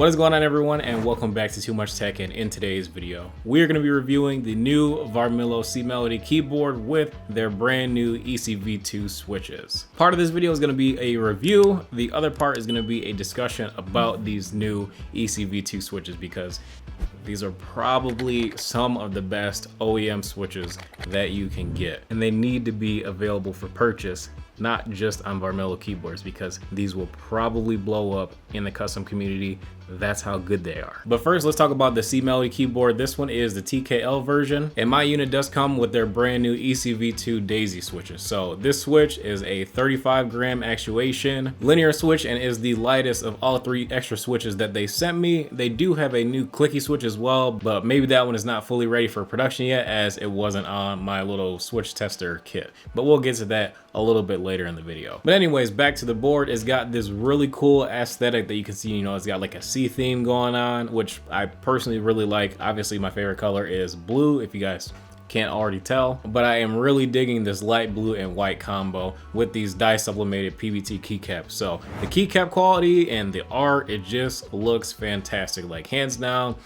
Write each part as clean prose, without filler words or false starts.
What is going on, everyone, and welcome back to Too Much Tech. And in today's video, we are going to be reviewing the new Varmilo C-Melody keyboard with their brand new ECV2 switches. Part of this video is going to be a review. The other part is going to be a discussion about these new ECV2 switches, because these are probably some of the best OEM switches that you can get, and they need to be available for purchase, not just on Varmilo keyboards, because these will probably blow up in the custom community. That's how good they are. But first, let's talk about the C-Melody keyboard. This one is the TKL version, and my unit does come with their brand new ECV2 Daisy switches. So this switch is a 35 gram actuation linear switch and is the lightest of all three extra switches that they sent me. They do have a new clicky switch as well, but maybe that one is not fully ready for production yet, as it wasn't on my little switch tester kit. But we'll get to that a little bit later in the video. But anyways, back to the board. It's got this really cool aesthetic that you can see. You know, it's got like a sea theme going on, which I personally really like. Obviously, my favorite color is blue, if you guys can't already tell, but I am really digging this light blue and white combo with these dye sublimated PBT keycaps. So the keycap quality and the art, it just looks fantastic, like hands down.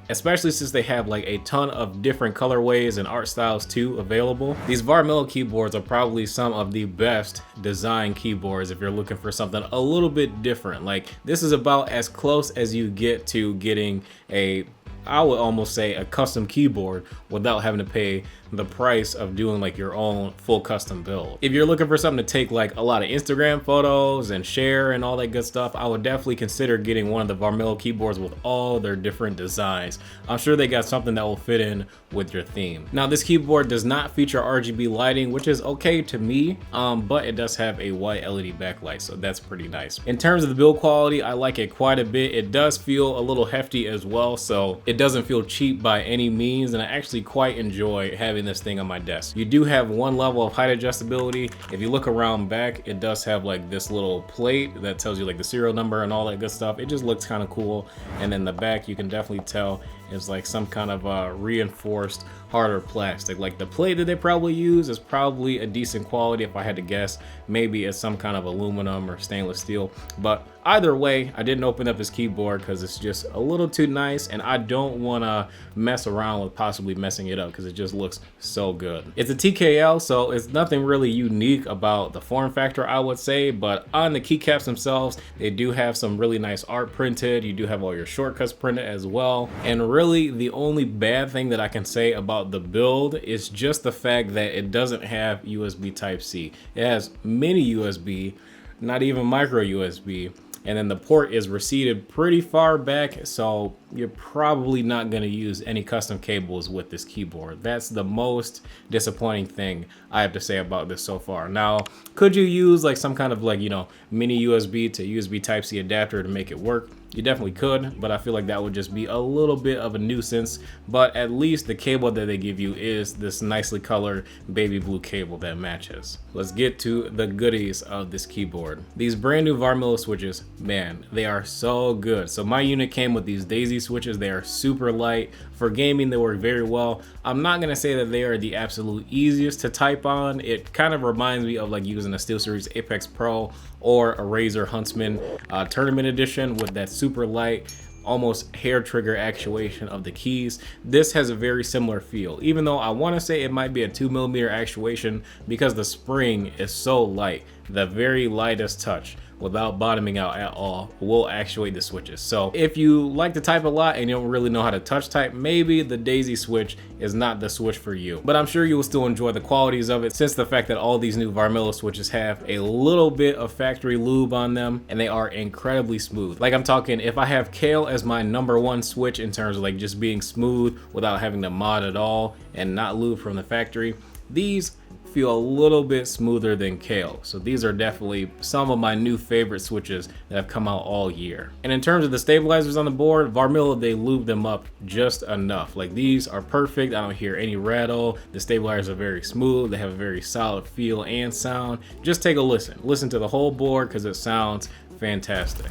Especially since they have like a ton of different colorways and art styles too available. These Varmilo keyboards are probably some of the best design keyboards if you're looking for something a little bit different. Like, this is about as close as you get to getting a, I would almost say, a custom keyboard without having to pay the price of doing like your own full custom build. If you're looking for something to take like a lot of Instagram photos and share and all that good stuff, I would definitely consider getting one of the Varmilo keyboards with all their different designs. I'm sure they got something that will fit in with your theme. Now, this keyboard does not feature RGB lighting, which is okay to me, but it does have a white LED backlight, so that's pretty nice. In terms of the build quality, I like it quite a bit. It does feel a little hefty as well, so it doesn't feel cheap by any means, and I actually quite enjoy having this thing on my desk. You do have one level of height adjustability. If you look around back, it does have like this little plate that tells you like the serial number and all that good stuff. It just looks kind of cool. And in the back, you can definitely tell it's like some kind of reinforced harder plastic. Like, the plate that they probably use is probably a decent quality. If I had to guess, maybe it's some kind of aluminum or stainless steel. But either way, I didn't open up this keyboard because it's just a little too nice, and I don't want to mess around with possibly messing it up because it just looks so good. It's a TKL, so it's nothing really unique about the form factor, I would say, but on the keycaps themselves, they do have some really nice art printed. You do have all your shortcuts printed as well. And really, the only bad thing that I can say about the build is just the fact that it doesn't have USB Type-C. It has mini USB, not even micro USB. And then the port is receded pretty far back, so you're probably not going to use any custom cables with this keyboard. That's the most disappointing thing I have to say about this so far. Now, could you use like some kind of like, you know, mini USB to USB Type-C adapter to make it work? You definitely could, but I feel like that would just be a little bit of a nuisance. But at least the cable that they give you is this nicely colored baby blue cable that matches. Let's get to the goodies of this keyboard. These brand new Varmilo switches, man, they are so good. So my unit came with these Daisy switches. They are super light. For gaming, they work very well. I'm not gonna say that they are the absolute easiest to type on. It kind of reminds me of like using a SteelSeries Apex Pro or a Razer Huntsman Tournament Edition with that super light, almost hair trigger actuation of the keys. This has a very similar feel, even though I want to say it might be a 2mm actuation because the spring is so light. The very lightest touch, without bottoming out at all, will actuate the switches. So if you like to type a lot and you don't really know how to touch type, maybe the Daisy switch is not the switch for you. But I'm sure you will still enjoy the qualities of it, since the fact that all these new Varmilo switches have a little bit of factory lube on them, and they are incredibly smooth. Like, I'm talking, if I have Kale as my #1 switch in terms of like just being smooth without having to mod at all and not lube from the factory, these feel a little bit smoother than Kale. So these are definitely some of my new favorite switches that have come out all year. And in terms of the stabilizers on the board, Varmilo, they lube them up just enough. Like, these are perfect. I don't hear any rattle. The stabilizers are very smooth. They have a very solid feel and sound. Just take a listen. Listen to the whole board because it sounds fantastic.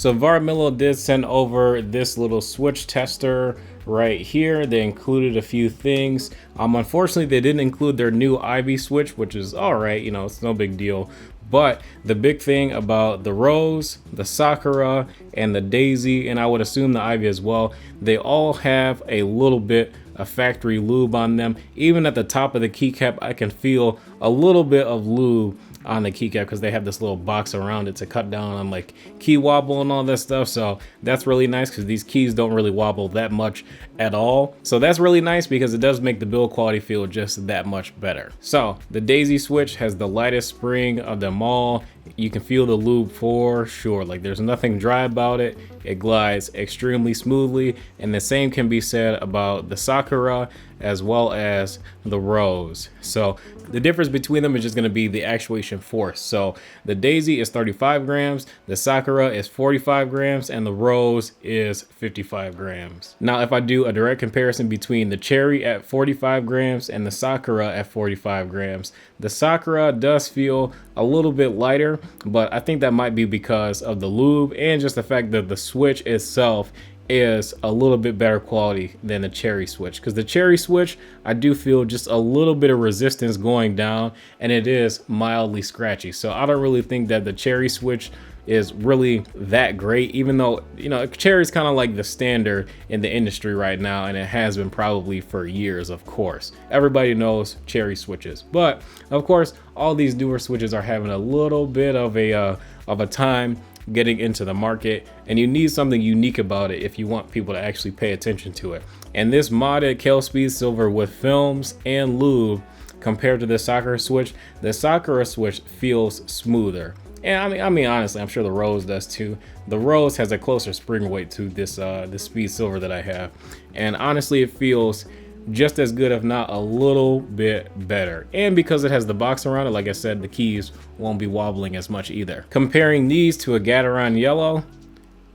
So Varmilo did send over this little switch tester right here. They included a few things. Unfortunately, they didn't include their new Ivy switch, which is all right, you know, it's no big deal. But the big thing about the Rose, the Sakura, and the Daisy, and I would assume the Ivy as well, they all have a little bit of factory lube on them. Even at the top of the keycap, I can feel a little bit of lube on the keycap because they have this little box around it to cut down on like key wobble and all that stuff. So that's really nice because these keys don't really wobble that much at all. So that's really nice because it does make the build quality feel just that much better. So the Daisy switch has the lightest spring of them all. You can feel the lube for sure. Like there's nothing dry about it. It glides extremely smoothly. And the same can be said about the Sakura as well as the Rose. So the difference between them is just going to be the actuation force. So the Daisy is 35 grams, the Sakura is 45 grams, and the Rose is 55 grams. Now, if I do a direct comparison between the Cherry at 45 grams and the Sakura at 45 grams, the Sakura does feel a little bit lighter, but I think that might be because of the lube and just the fact that the switch itself is a little bit better quality than the Cherry switch, because the Cherry switch, I do feel just a little bit of resistance going down, and it is mildly scratchy. So I don't really think that the Cherry switch is really that great, even though, you know, Cherry is kind of like the standard in the industry right now, and it has been probably for years. Of course, everybody knows Cherry switches, but of course all these newer switches are having a little bit of a time getting into the market, and you need something unique about it if you want people to actually pay attention to it. And this modded Kel Speed Silver with films and lube compared to the Sakura switch, the Sakura switch feels smoother. And I mean honestly, I'm sure the Rose does too. The Rose has a closer spring weight to this Speed Silver that I have, and honestly it feels just as good, if not a little bit better. And because it has the box around it, like I said, the keys won't be wobbling as much either. Comparing these to a Gateron Yellow,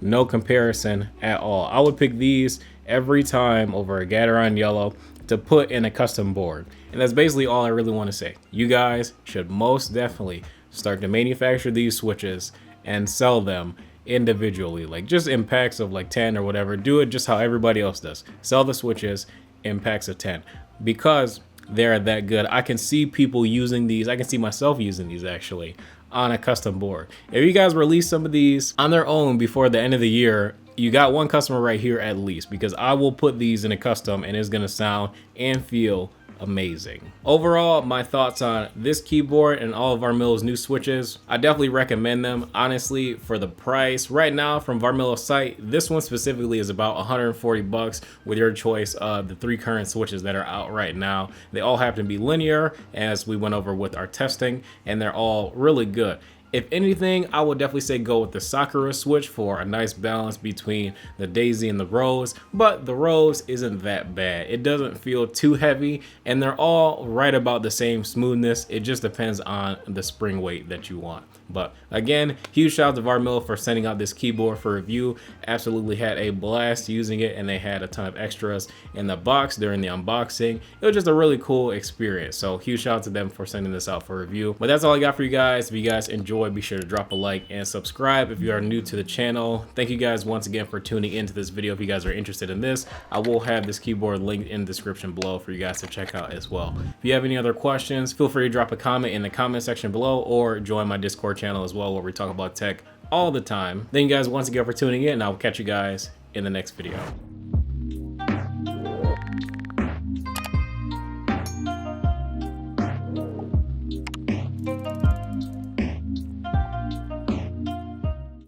no comparison at all. I would pick these every time over a Gateron Yellow to put in a custom board. And that's basically all I really want to say. You guys should most definitely start to manufacture these switches and sell them individually, like just in packs of like 10 or whatever. Do it just how everybody else does. Sell the switches in packs of 10 because they're that good. I can see people using these. I can see myself using these actually on a custom board. If you guys release some of these on their own before the end of the year, you got one customer right here at least, because I will put these in a custom and it's gonna sound and feel amazing. Overall, my thoughts on this keyboard and all of Varmilo's new switches, I definitely recommend them. Honestly, for the price right now from Varmilo's site, this one specifically is about 140 bucks with your choice of the 3 current switches that are out right now. They all happen to be linear, as we went over with our testing, and they're all really good. If anything, I would definitely say go with the Sakura switch for a nice balance between the Daisy and the Rose, but the Rose isn't that bad. It doesn't feel too heavy, and they're all right about the same smoothness. It just depends on the spring weight that you want. But again, huge shout out to Varmilo for sending out this keyboard for review. Absolutely had a blast using it, and they had a ton of extras in the box during the unboxing. It was just a really cool experience. So huge shout out to them for sending this out for review. But that's all I got for you guys. If you guys enjoyed, be sure to drop a like and subscribe if you are new to the channel. Thank you guys once again for tuning into this video. If you guys are interested in this, I will have this keyboard linked in the description below for you guys to check out as well. If you have any other questions, feel free to drop a comment in the comment section below, or join my Discord channel as well, where we talk about tech all the time. Thank you guys once again for tuning in, and I will catch you guys in the next video.